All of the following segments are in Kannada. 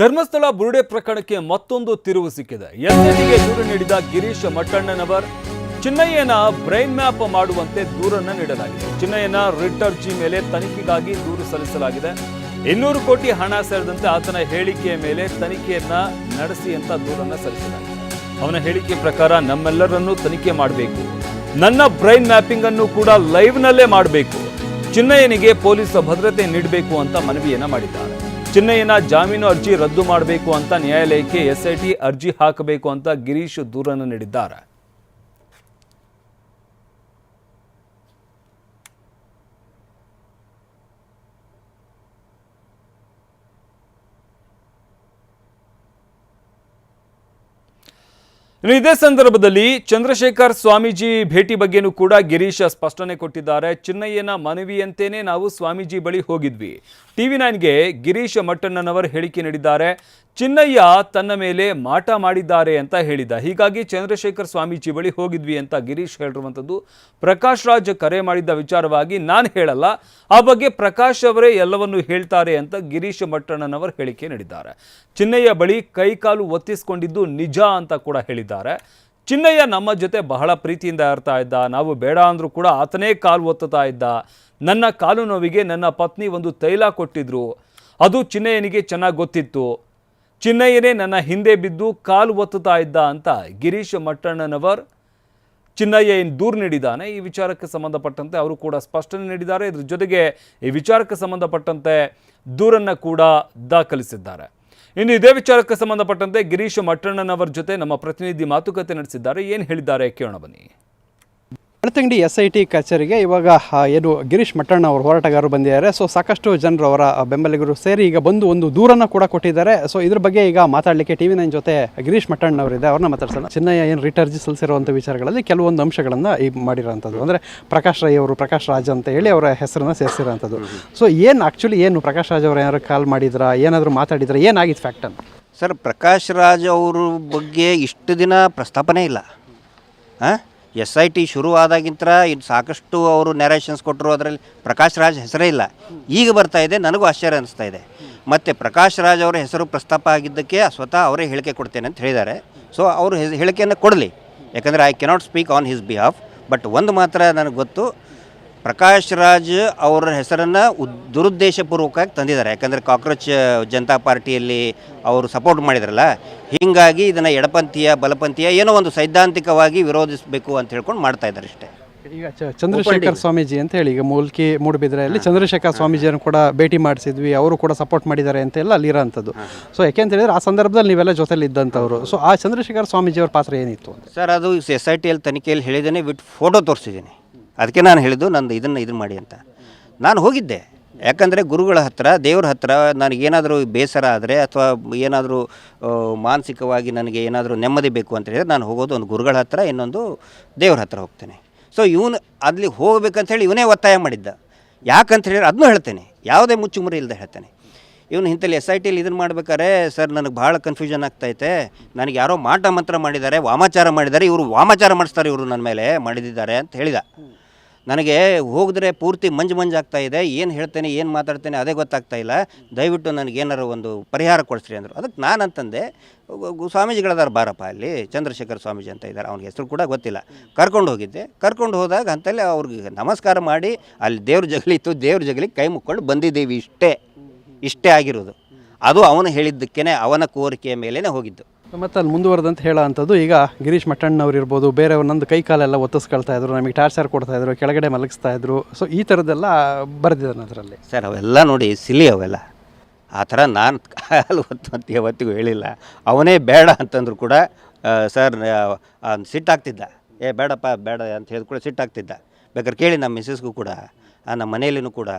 ಧರ್ಮಸ್ಥಳ ಬುರುಡೆ ಪ್ರಕರಣಕ್ಕೆ ಮತ್ತೊಂದು ತಿರುವು ಸಿಕ್ಕಿದೆ. ಎಸ್ಐಟಿಗೆ ದೂರು ನೀಡಿದ ಗಿರೀಶ್ ಮಟ್ಟಣ್ಣನವರ್ ಚಿನ್ನಯ್ಯನ ಬ್ರೈನ್ ಮ್ಯಾಪ್ ಮಾಡುವಂತೆ ದೂರನ್ನು ನೀಡಲಾಗಿದೆ. ಚಿನ್ನಯ್ಯನ ರಿಟ್ ಅರ್ಜಿ ಮೇಲೆ ತನಿಖೆಗಾಗಿ ದೂರು ಸಲ್ಲಿಸಲಾಗಿದೆ. 200 ಕೋಟಿ ಹಣ ಸೇರಿದಂತೆ ಆತನ ಹೇಳಿಕೆಯ ಮೇಲೆ ತನಿಖೆಯನ್ನ ನಡೆಸಿ ಅಂತ ದೂರನ್ನು ಸಲ್ಲಿಸಲಾಗಿದೆ. ಅವನ ಹೇಳಿಕೆ ಪ್ರಕಾರ ನಮ್ಮೆಲ್ಲರನ್ನೂ ತನಿಖೆ ಮಾಡಬೇಕು, ನನ್ನ ಬ್ರೈನ್ ಮ್ಯಾಪಿಂಗ್ ಅನ್ನು ಕೂಡ ಲೈವ್ ನಲ್ಲೇ ಮಾಡಬೇಕು, ಚಿನ್ನಯ್ಯನಿಗೆ ಪೊಲೀಸ್ ಭದ್ರತೆ ನೀಡಬೇಕು ಅಂತ ಮನವಿಯನ್ನ ಮಾಡಿದ್ದಾರೆ. ಚಿನ್ನಯ್ಯನ ಜಾಮೀನು ಅರ್ಜಿ ರದ್ದು ಮಾಡಬೇಕು ಅಂತ ನ್ಯಾಯಾಲಯಕ್ಕೆ ಎಸ್ಐಟಿ ಅರ್ಜಿ ಹಾಕಬೇಕು ಅಂತ ಗಿರೀಶ್ ದೂರನ್ನು ನೀಡಿದ್ದಾರೆ. ಇನ್ನು ಇದೇ ಸಂದರ್ಭದಲ್ಲಿ ಚಂದ್ರಶೇಖರ್ ಸ್ವಾಮೀಜಿ ಭೇಟಿ ಬಗ್ಗೆನೂ ಕೂಡ ಗಿರೀಶ್ ಸ್ಪಷ್ಟನೆ ಕೊಟ್ಟಿದ್ದಾರೆ. ಚಿನ್ನಯ್ಯನ ಮನವಿಯಂತೆಯೇ ನಾವು ಸ್ವಾಮೀಜಿ ಬಳಿ ಹೋಗಿದ್ವಿ. TV9ಗೆ ಗಿರೀಶ್ ಮಟ್ಟಣ್ಣನವರ್ ಹೇಳಿಕೆ ನೀಡಿದ್ದಾರೆ. ಚಿನ್ನಯ್ಯ ತನ್ನ ಮೇಲೆ ಮಾಟ ಮಾಡಿದ್ದಾರೆ ಅಂತ ಹೇಳಿದ್ದ, ಹೀಗಾಗಿ ಚಂದ್ರಶೇಖರ್ ಸ್ವಾಮೀಜಿ ಬಳಿ ಹೋಗಿದ್ವಿ ಅಂತ ಗಿರೀಶ್ ಹೇಳಿರುವಂಥದ್ದು. ಪ್ರಕಾಶ್ ರಾಜ್ ಕರೆ ಮಾಡಿದ್ದ ವಿಚಾರವಾಗಿ ನಾನು ಹೇಳಲ್ಲ, ಆ ಬಗ್ಗೆ ಪ್ರಕಾಶ್ ಅವರೇ ಎಲ್ಲವನ್ನೂ ಹೇಳ್ತಾರೆ ಅಂತ ಗಿರೀಶ್ ಮಟ್ಟಣ್ಣನವರ್ ಹೇಳಿಕೆ ನೀಡಿದ್ದಾರೆ. ಚಿನ್ನಯ್ಯ ಬಳಿ ಕೈಕಾಲು ಒತ್ತಿಸ್ಕೊಂಡಿದ್ದು ನಿಜ ಅಂತ ಕೂಡ ಹೇಳಿದ್ದಾರೆ. ಚಿನ್ನಯ್ಯ ನಮ್ಮ ಜೊತೆ ಬಹಳ ಪ್ರೀತಿಯಿಂದ ಇರ್ತಾ ಇದ್ದ, ನಾವು ಬೇಡ ಅಂದ್ರೂ ಕೂಡ ಆತನೇ ಕಾಲು ಒತ್ತುತ್ತಾ ಇದ್ದ. ನನ್ನ ಕಾಲು ನೋವಿಗೆ ನನ್ನ ಪತ್ನಿ ಒಂದು ತೈಲ ಕೊಟ್ಟಿದ್ರು, ಅದು ಚಿನ್ನಯ್ಯನಿಗೆ ಚೆನ್ನಾಗಿ ಗೊತ್ತಿತ್ತು. ಚಿನ್ನಯ್ಯನೇ ನನ್ನ ಹಿಂದೆ ಬಿದ್ದು ಕಾಲು ಒತ್ತುತ್ತಾ ಇದ್ದ ಅಂತ ಗಿರೀಶ್ ಮಟ್ಟಣ್ಣನವರ್ ಚಿನ್ನಯ್ಯ ಏನು ದೂರು ನೀಡಿದ್ದಾನೆ, ಈ ವಿಚಾರಕ್ಕೆ ಸಂಬಂಧಪಟ್ಟಂತೆ ಅವರು ಕೂಡ ಸ್ಪಷ್ಟನೆ ನೀಡಿದ್ದಾರೆ. ಇದ್ರ ಜೊತೆಗೆ ಈ ವಿಚಾರಕ್ಕೆ ಸಂಬಂಧಪಟ್ಟಂತೆ ದೂರನ್ನು ಕೂಡ ದಾಖಲಿಸಿದ್ದಾರೆ. ಇನ್ನು ಇದೇ ವಿಚಾರಕ್ಕೆ ಸಂಬಂಧಪಟ್ಟಂತೆ ಗಿರೀಶ್ ಮಟ್ಟಣ್ಣನವರ ಜೊತೆ ನಮ್ಮ ಪ್ರತಿನಿಧಿ ಮಾತುಕತೆ ನಡೆಸಿದ್ದಾರೆ. ಏನು ಹೇಳಿದ್ದಾರೆ ಕೇಳೋಣ ಬನ್ನಿ. ಬೆಳ್ತಂಗಡಿ SIT ಕಚೇರಿಗೆ ಇವಾಗ ಏನು ಗಿರೀಶ್ ಮಟ್ಟಣ್ಣ ಅವರು ಹೋರಾಟಗಾರರು ಬಂದಿದ್ದಾರೆ. ಸೊ ಸಾಕಷ್ಟು ಜನರು ಅವರ ಬೆಂಬಲಿಗರು ಸೇರಿ ಈಗ ಬಂದು ಒಂದು ದೂರನ್ನು ಕೂಡ ಕೊಟ್ಟಿದ್ದಾರೆ. ಸೊ ಇದ್ರ ಬಗ್ಗೆ ಈಗ ಮಾತಾಡಲಿಕ್ಕೆ TV9 ಜೊತೆ ಗಿರೀಶ್ ಮಟ್ಟಣ್ಣ ಅವರಿದೆ, ಅವ್ರನ್ನ ಮಾತಾಡ್ಸೋಣ. ಚಿನ್ನಯ್ಯ ಏನು ರಿಟ್ ಅರ್ಜಿ ಸಲ್ಲಿಸಿರುವಂಥ ವಿಚಾರಗಳಲ್ಲಿ ಕೆಲವೊಂದು ಅಂಶಗಳನ್ನು ಈ ಮಾಡಿರೋಂಥದ್ದು, ಅಂದರೆ ಪ್ರಕಾಶ್ ರೈ ಅವರು ಪ್ರಕಾಶ್ ರಾಜ್ ಅಂತ ಹೇಳಿ ಅವರ ಹೆಸರನ್ನು ಸೇರಿಸಿರೋಂಥದ್ದು. ಸೊ ಏನು ಆ್ಯಕ್ಚುಲಿ ಏನು ಪ್ರಕಾಶ್ ರಾಜ್ ಅವರು ಏನಾದ್ರು ಕಾಲ್ ಮಾಡಿದ್ರಾ, ಏನಾದರೂ ಮಾತಾಡಿದ್ರೆ, ಏನಾಗಿತ್ತು ಫ್ಯಾಕ್ಟ್ ಅಂತ? ಸರ್, ಪ್ರಕಾಶ್ ರಾಜ್ ಅವ್ರ ಬಗ್ಗೆ ಇಷ್ಟು ದಿನ ಪ್ರಸ್ತಾಪನೇ ಇಲ್ಲ. SIT ಶುರುವಾದಾಗಿಂತ ಇದು ಸಾಕಷ್ಟು ಅವರು ನ್ಯಾರೇಷನ್ಸ್ ಕೊಟ್ಟರು, ಅದರಲ್ಲಿ ಪ್ರಕಾಶ್ ರಾಜ್ ಹೆಸರೇ ಇಲ್ಲ. ಈಗ ಬರ್ತಾ ಇದೆ, ನನಗೂ ಆಶ್ಚರ್ಯ ಅನ್ನಿಸ್ತಾ ಇದೆ. ಮತ್ತು ಪ್ರಕಾಶ್ ರಾಜ್ ಅವರ ಹೆಸರು ಪ್ರಸ್ತಾಪ ಆಗಿದ್ದಕ್ಕೆ ಸ್ವತಃ ಅವರೇ ಹೇಳಿಕೆ ಕೊಡ್ತೇನೆ ಅಂತ ಹೇಳಿದ್ದಾರೆ. ಸೊ ಅವರು ಹೇಳಿಕೆಯನ್ನು ಕೊಡಲಿ, ಯಾಕಂದರೆ I cannot speak on his behalf. But ಒಂದು ಮಾತ್ರ ನನಗೆ ಗೊತ್ತು, ಪ್ರಕಾಶ್ ರಾಜ್ ಅವರ ಹೆಸರನ್ನು ದುರುದ್ದೇಶಪೂರ್ವಕವಾಗಿ ತಂದಿದ್ದಾರೆ. ಯಾಕಂದರೆ ಕಾಕ್ರೋಚ್ ಜನತಾ ಪಾರ್ಟಿಯಲ್ಲಿ ಅವರು ಸಪೋರ್ಟ್ ಮಾಡಿದ್ರಲ್ಲ, ಹೀಗಾಗಿ ಇದನ್ನು ಎಡಪಂಥೀಯ ಬಲಪಂಥೀಯ ಏನೋ ಒಂದು ಸೈದ್ಧಾಂತಿಕವಾಗಿ ವಿರೋಧಿಸಬೇಕು ಅಂತ ಹೇಳ್ಕೊಂಡು ಮಾಡ್ತಾ ಇದ್ದಾರೆ ಅಷ್ಟೇ. ಈಗ ಚಂದ್ರಶೇಖರ್ ಸ್ವಾಮೀಜಿ ಅಂತ ಹೇಳಿ ಈಗ ಮೂಡುಬಿದ್ರೆಯಲ್ಲಿ ಚಂದ್ರಶೇಖರ್ ಸ್ವಾಮೀಜಿಯನ್ನು ಕೂಡ ಭೇಟಿ ಮಾಡಿಸಿದ್ವಿ, ಅವರು ಕೂಡ ಸಪೋರ್ಟ್ ಮಾಡಿದ್ದಾರೆ ಅಂತೆಲ್ಲ ಅಲ್ಲಿರೋಂಥದ್ದು. ಸೊ ಯಾಕೆಂತ ಹೇಳಿದ್ರೆ ಆ ಸಂದರ್ಭದಲ್ಲಿ ನೀವೆಲ್ಲ ಜೊತೆಲಿ ಇದ್ದಂಥವ್ರು. ಸೊ ಆ ಚಂದ್ರಶೇಖರ್ ಸ್ವಾಮೀಜಿಯವ್ರ ಪಾತ್ರ ಏನಿತ್ತು ಸರ್? ಅದು SITಯಲ್ಲಿ ತನಿಖೆಯಲ್ಲಿ ಹೇಳಿದ್ದೇನೆ, ವಿತ್ ಫೋಟೋ ತೋರಿಸಿದ್ದೀನಿ. ಅದಕ್ಕೆ ನಾನು ಹೇಳಿದ್ದು ನಂದು ಇದನ್ನು ಮಾಡಿ ಅಂತ. ನಾನು ಹೋಗಿದ್ದೆ, ಯಾಕಂದರೆ ಗುರುಗಳ ಹತ್ರ, ದೇವ್ರ ಹತ್ರ ನನಗೇನಾದರೂ ಬೇಸರ ಆದರೆ ಅಥವಾ ಏನಾದರೂ ಮಾನಸಿಕವಾಗಿ ನನಗೆ ಏನಾದರೂ ನೆಮ್ಮದಿ ಬೇಕು ಅಂತ ಹೇಳಿದ್ರೆ ನಾನು ಹೋಗೋದು ಒಂದು ಗುರುಗಳ ಹತ್ರ, ಇನ್ನೊಂದು ದೇವ್ರ ಹತ್ರ ಹೋಗ್ತೇನೆ. ಸೊ ಇವನು ಅಲ್ಲಿ ಹೋಗ್ಬೇಕಂತೇಳಿ ಇವನೇ ಒತ್ತಾಯ ಮಾಡಿದ್ದ. ಯಾಕಂತ ಹೇಳಿದ್ರೆ ಅದನ್ನೂ ಹೇಳ್ತೇನೆ, ಯಾವುದೇ ಮುಚ್ಚುಮರಿ ಇಲ್ಲದೆ ಹೇಳ್ತೇನೆ. ಇವನು ಇಂಥಲ್ಲಿ SITಯಲ್ಲಿ ಇದನ್ನು ಮಾಡ್ಬೇಕಾದ್ರೆ, ಸರ್ ನನಗೆ ಭಾಳ ಕನ್ಫ್ಯೂಷನ್ ಆಗ್ತೈತೆ, ನನಗೆ ಯಾರೋ ಮಾಟ ಮಂತ್ರ ಮಾಡಿದ್ದಾರೆ, ವಾಮಾಚಾರ ಮಾಡಿದ್ದಾರೆ, ಇವರು ವಾಮಾಚಾರ ಮಾಡಿಸ್ತಾರೆ, ಇವರು ನನ್ನ ಮೇಲೆ ಮಾಡಿದ್ದಾರೆ ಅಂತ ಹೇಳಿದ. ನನಗೆ ಹೋಗಿದ್ರೆ ಪೂರ್ತಿ ಮಂಜು ಆಗ್ತಾ ಇದೆ, ಏನು ಹೇಳ್ತೇನೆ ಏನು ಮಾತಾಡ್ತೇನೆ ಅದೇ ಗೊತ್ತಾಗ್ತಾ ಇಲ್ಲ, ದಯವಿಟ್ಟು ನನಗೇನಾರು ಒಂದು ಪರಿಹಾರ ಕೊಡಿಸ್ರಿ ಅಂದರು. ಅದಕ್ಕೆ ನಾನು ಅಂತಂದೆ, ಸ್ವಾಮೀಜಿಗಳದಾರ ಬಾರಪ್ಪ, ಅಲ್ಲಿ ಚಂದ್ರಶೇಖರ್ ಸ್ವಾಮೀಜಿ ಅಂತ ಇದ್ದಾರೆ, ಅವ್ನಿಗೆ ಹೆಸರು ಕೂಡ ಗೊತ್ತಿಲ್ಲ. ಕರ್ಕೊಂಡು ಹೋಗಿದ್ದೆ. ಕರ್ಕೊಂಡು ಹೋದಾಗ ಅಂತಲ್ಲಿ ಅವ್ರಿಗೆ ನಮಸ್ಕಾರ ಮಾಡಿ ಅಲ್ಲಿ ದೇವ್ರ ಜಗಲಿತ್ತು, ದೇವ್ರ ಜಗಲಿಗೆ ಕೈ ಮುಕ್ಕೊಂಡು ಬಂದಿದ್ದೀವಿ, ಇಷ್ಟೇ ಆಗಿರೋದು. ಅದು ಅವನು ಹೇಳಿದ್ದಕ್ಕೇ, ಅವನ ಕೋರಿಕೆಯ ಮೇಲೇ ಹೋಗಿದ್ದು. ಮತ್ತು ಅಲ್ಲಿ ಮುಂದುವರೆದಂತ ಹೇಳೋ ಅಂಥದ್ದು, ಈಗ ಗಿರೀಶ್ ಮಟ್ಟಣ್ಣವ್ರು ಇರ್ಬೋದು, ಬೇರೆಯವ್ರು ನಂದು ಕೈ ಕಾಲೆಲ್ಲ ಒತ್ತಿಸ್ಕೊಳ್ತಾ ಇದ್ರು, ನಮಗೆ ಟಾರ್ಚರ್ ಕೊಡ್ತಾಯಿದ್ರು, ಕೆಳಗಡೆ ಮಲಗಿಸ್ತಾ ಇದ್ರು. ಸೊ ಈ ಥರದ್ದೆಲ್ಲ ಬರೆದಿದ್ದಾನೆ ಅದರಲ್ಲಿ. ಸರ್ ಅವೆಲ್ಲ ನೋಡಿ ಸಿಲಿ, ಅವೆಲ್ಲ ಆ ಥರ ನಾನು ಕಾಲು ಒತ್ತು ಯಾವತ್ತಿಗೂ ಹೇಳಿಲ್ಲ. ಅವನೇ ಬೇಡ ಅಂತಂದ್ರು ಕೂಡ ಸರ್ ಸಿಟ್ಟಾಗ್ತಿದ್ದ, ಬೇಡಪ್ಪ ಬೇಡ ಅಂತ ಹೇಳಿದ ಕೂಡ ಸಿಟ್ಟಾಗ್ತಿದ್ದ. ಬೇಕಾದ್ರೆ ಕೇಳಿ ನಮ್ಮ ಮಿಸ್ಸಸ್ಗೂ ಕೂಡ, ನಮ್ಮ ಮನೆಯಲ್ಲಿನೂ ಕೂಡ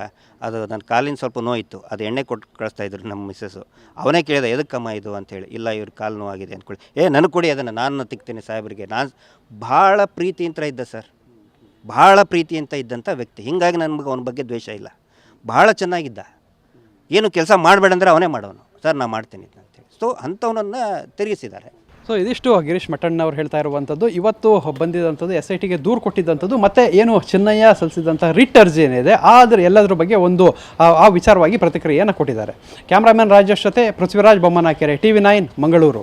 ಅದು ನನ್ನ ಕಾಲಿನ ಸ್ವಲ್ಪ ನೋಯಿತ್ತು, ಅದು ಎಣ್ಣೆ ಕೊಟ್ಟು ಕಳಿಸ್ತಾಯಿದ್ರು ನಮ್ಮ ಮಿಸ್ಸಸ್ಸು. ಅವನೇ ಕೇಳಿದ, ಎದಕ್ಕಮ್ಮ ಇದು ಅಂಥೇಳಿ. ಇಲ್ಲ ಇವ್ರ ಕಾಲು ನೋವಾಗಿದೆ ಅಂದ್ಕೊಳ್ಳಿ. ನನಗೆ ಕೊಡಿ, ಅದನ್ನು ನಾನು ತಿಕ್ತೀನಿ ಸಾಹೇಬರಿಗೆ. ನಾನು ಭಾಳ ಪ್ರೀತಿಯಿಂದ ಇದ್ದ ಸರ್, ಭಾಳ ಪ್ರೀತಿಯಿಂದ ಇದ್ದಂಥ ವ್ಯಕ್ತಿ. ಹೀಗಾಗಿ ನನಗೆ ಅವನ ಬಗ್ಗೆ ದ್ವೇಷ ಇಲ್ಲ, ಭಾಳ ಚೆನ್ನಾಗಿದ್ದ. ಏನು ಕೆಲಸ ಮಾಡಬೇಡ ಅಂದರೆ ಅವನೇ ಮಾಡೋನು, ಸರ್ ನಾ ಮಾಡ್ತೀನಿ ಅಂತೇಳಿ. ಸೊ ಅಂಥವನನ್ನು ತಿರುಗಿಸಿದ್ದಾರೆ. ಸೊ ಇದಿಷ್ಟು ಗಿರೀಶ್ ಮಟ್ಟಣ್ಣವ್ರು ಹೇಳ್ತಾ ಇರುವಂಥದ್ದು. ಇವತ್ತು ಬಂದಿದ್ದಂಥದ್ದು SITಗೆ ದೂರು ಕೊಟ್ಟಿದ್ದಂಥದ್ದು ಮತ್ತು ಏನು ಚಿನ್ನಯ್ಯ ಸಲ್ಲಿಸಿದಂಥ ರಿಟ್ ಅರ್ಜಿ ಏನಿದೆ ಆದರೆ ಎಲ್ಲದರ ಬಗ್ಗೆ ಒಂದು ಆ ವಿಚಾರವಾಗಿ ಪ್ರತಿಕ್ರಿಯೆಯನ್ನು ಕೊಟ್ಟಿದ್ದಾರೆ. ಕ್ಯಾಮ್ರಾಮನ್ ರಾಜೇಶ್ ಜೊತೆ ಪೃಥ್ವಿರಾಜ್ ಬೊಮ್ಮನಕೆರೆ, TV9 ಮಂಗಳೂರು.